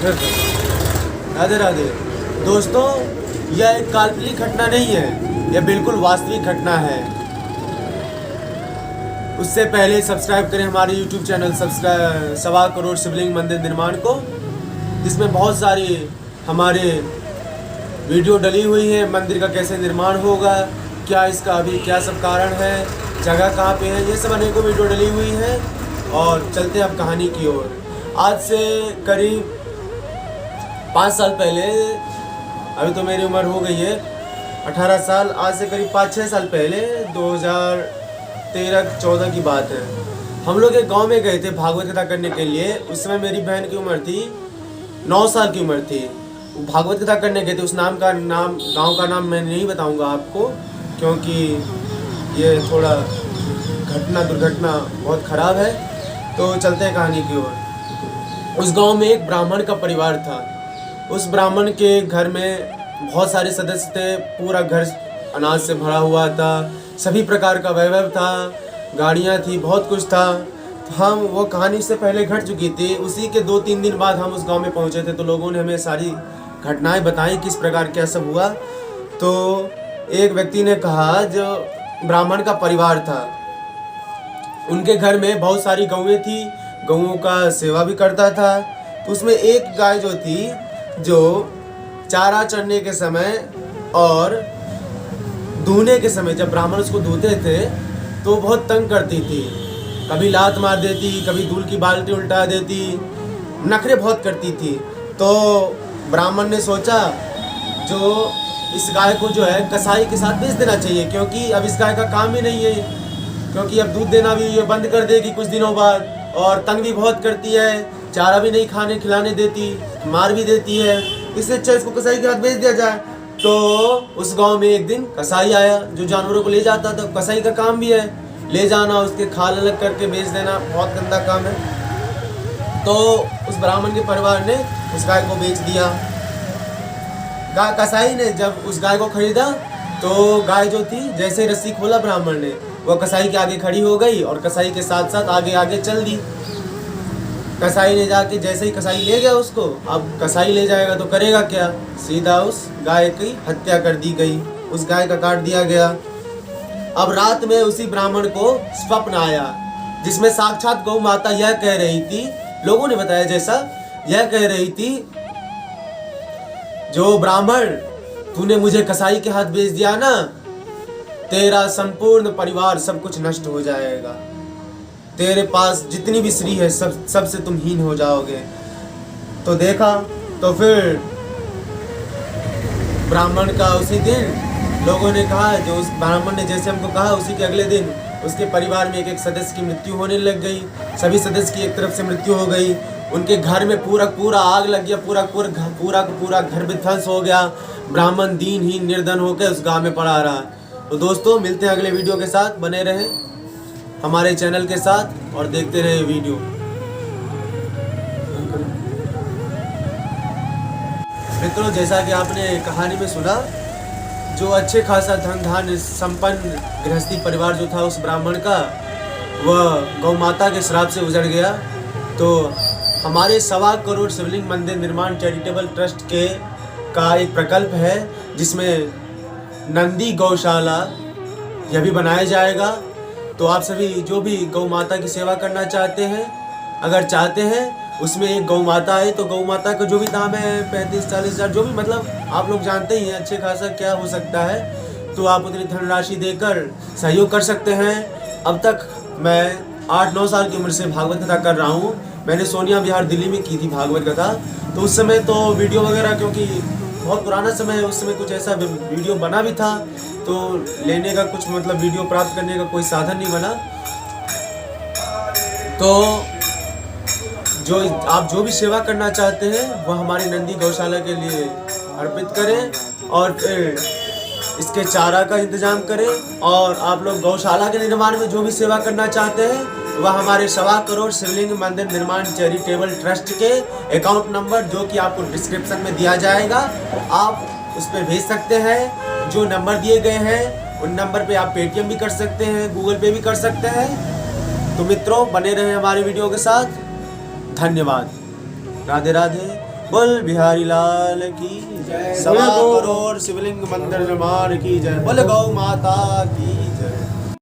राधे राधे दोस्तों, यह एक काल्पनिक घटना नहीं है, यह बिल्कुल वास्तविक घटना है। उससे पहले सब्सक्राइब करें हमारे YouTube चैनल 1.25 करोड़ शिवलिंग मंदिर निर्माण को, जिसमें बहुत सारी हमारे वीडियो डली हुई है। मंदिर का कैसे निर्माण होगा, क्या इसका अभी क्या सब कारण है, जगह कहाँ पे है, ये सब अनेकों वीडियो डली हुई है। और चलते हैं अब कहानी की ओर। आज से करीब 5 साल पहले, अभी तो मेरी उम्र हो गई है 18 साल, आज से करीब 5-6 साल पहले 2013-14 की बात है। हम लोग एक गांव में गए थे भागवत कथा करने के लिए। उस समय मेरी बहन की उम्र थी 9 साल की उम्र थी। भागवत कथा करने गए थे। उस गांव का नाम मैं नहीं बताऊंगा आपको, क्योंकि ये थोड़ा दुर्घटना बहुत ख़राब है। तो चलते हैं कहानी की ओर। उस गांव में एक ब्राह्मण का परिवार था। उस ब्राह्मण के घर में बहुत सारे सदस्य थे। पूरा घर अनाज से भरा हुआ था, सभी प्रकार का वैभव था, गाड़ियाँ थी, बहुत कुछ था। हम वो कहानी से पहले घट चुकी थी। उसी के 2-3 दिन बाद हम उस गांव में पहुंचे थे। तो लोगों ने हमें सारी घटनाएं बताई, किस प्रकार क्या सब हुआ। तो एक व्यक्ति ने कहा, जो ब्राह्मण का परिवार था, उनके घर में बहुत सारी गौएं थी, गौओं का सेवा भी करता था। तो उसमें एक गाय जो थी, जो चारा चरने के समय और दूहने के समय, जब ब्राह्मण उसको दूहते थे तो बहुत तंग करती थी। कभी लात मार देती, कभी दूध की बाल्टी उल्टा देती, नखरे बहुत करती थी। तो ब्राह्मण ने सोचा, जो इस गाय को जो है कसाई के साथ बेच देना चाहिए, क्योंकि अब इस गाय का काम ही नहीं है, क्योंकि अब दूध देना भी ये बंद कर देगी कुछ दिनों बाद, और तंग भी बहुत करती है, चारा भी नहीं खाने खिलाने देती, मार भी देती है। इससे अच्छा इसको कसाई के हाथ बेच दिया जाए। तो उस गांव में एक दिन कसाई आया, जो जानवरों को ले जाता था। कसाई का काम भी है ले जाना, उसके खाल अलग करके बेच देना, बहुत गंदा काम है। तो उस ब्राह्मण के परिवार ने उस गाय को बेच दिया। कसाई ने जब उस गाय को खरीदा, तो गाय जो थी, जैसे रस्सी खोला ब्राह्मण ने, वो कसाई के आगे खड़ी हो गई और कसाई के साथ साथ आगे आगे चल दी। कसाई ने जाके, जैसे ही कसाई ले गया उसको, अब कसाई ले जाएगा तो करेगा क्या, सीधा उस गाय की हत्या कर दी गई, उस गाय का काट दिया गया। अब रात में उसी ब्राह्मण को स्वप्न आया, जिसमें साक्षात गौ माता यह कह रही थी, लोगों ने बताया जैसा, यह कह रही थी, जो ब्राह्मण तूने मुझे कसाई के हाथ बेच दिया ना, तेरा संपूर्ण परिवार सब कुछ नष्ट हो जाएगा, तेरे पास जितनी भी स्त्री है सबसे तुम हीन हो जाओगे। तो देखा, तो फिर ब्राह्मण का उसी दिन लोगों ने कहा, जो उस ब्राह्मण ने जैसे हमको कहा, उसी के अगले दिन उसके परिवार में एक सदस्य की मृत्यु होने लग गई। सभी सदस्य की एक तरफ से मृत्यु हो गई। उनके घर में पूरा आग लग गया, पूरा घर विध्वंस हो गया। ब्राह्मण दीनहीन निर्धन होकर उस गांव में पड़ा रहा। तो दोस्तों, मिलते हैं अगले वीडियो के साथ। बने रहें हमारे चैनल के साथ और देखते रहें वीडियो। मित्रों, जैसा कि आपने कहानी में सुना, जो अच्छे खासा धन धान्य संपन्न गृहस्थी परिवार जो था उस ब्राह्मण का, वह गौ माता के श्राप से उजड़ गया। तो हमारे 1.25 करोड़ शिवलिंग मंदिर निर्माण चैरिटेबल ट्रस्ट का एक प्रकल्प है, जिसमें नंदी गौशाला यह भी बनाया जाएगा। तो आप सभी जो भी गौ माता की सेवा करना चाहते हैं, अगर चाहते हैं उसमें एक गौ माता है, तो गौ माता का जो भी दाम है 35-40 हज़ार, जो भी, मतलब आप लोग जानते ही हैं अच्छे खासा क्या हो सकता है, तो आप उतनी धनराशि देकर सहयोग कर सकते हैं। अब तक मैं 8-9 साल की उम्र से भागवत कथा कर रहा हूँ। मैंने सोनिया विहार दिल्ली में की थी भागवत कथा। तो उस समय तो वीडियो वगैरह, क्योंकि बहुत पुराना समय है, उस समय कुछ ऐसा वीडियो बना भी था, तो लेने का कुछ, मतलब वीडियो प्राप्त करने का कोई साधन नहीं बना। तो आप जो भी सेवा करना चाहते हैं वह हमारी नंदी गौशाला के लिए अर्पित करें, और फिर इसके चारा का इंतजाम करें। और आप लोग गौशाला के निर्माण में जो भी सेवा करना चाहते हैं, वह हमारे 1.25 करोड़ शिवलिंग मंदिर निर्माण चैरिटेबल ट्रस्ट के अकाउंट नंबर, जो कि आपको डिस्क्रिप्शन में दिया जाएगा, आप उस पर भेज सकते हैं। जो नंबर दिए गए हैं उन नंबर पे आप पेटीएम भी कर सकते हैं, गूगल पे भी कर सकते हैं। तो मित्रों, बने रहें हमारी वीडियो के साथ। धन्यवाद। राधे राधे। बोल बिहारी लाल की जय। 1.25 करोड़ शिवलिंग मंदिर निर्माण की जय। बोल गौ माता की जय।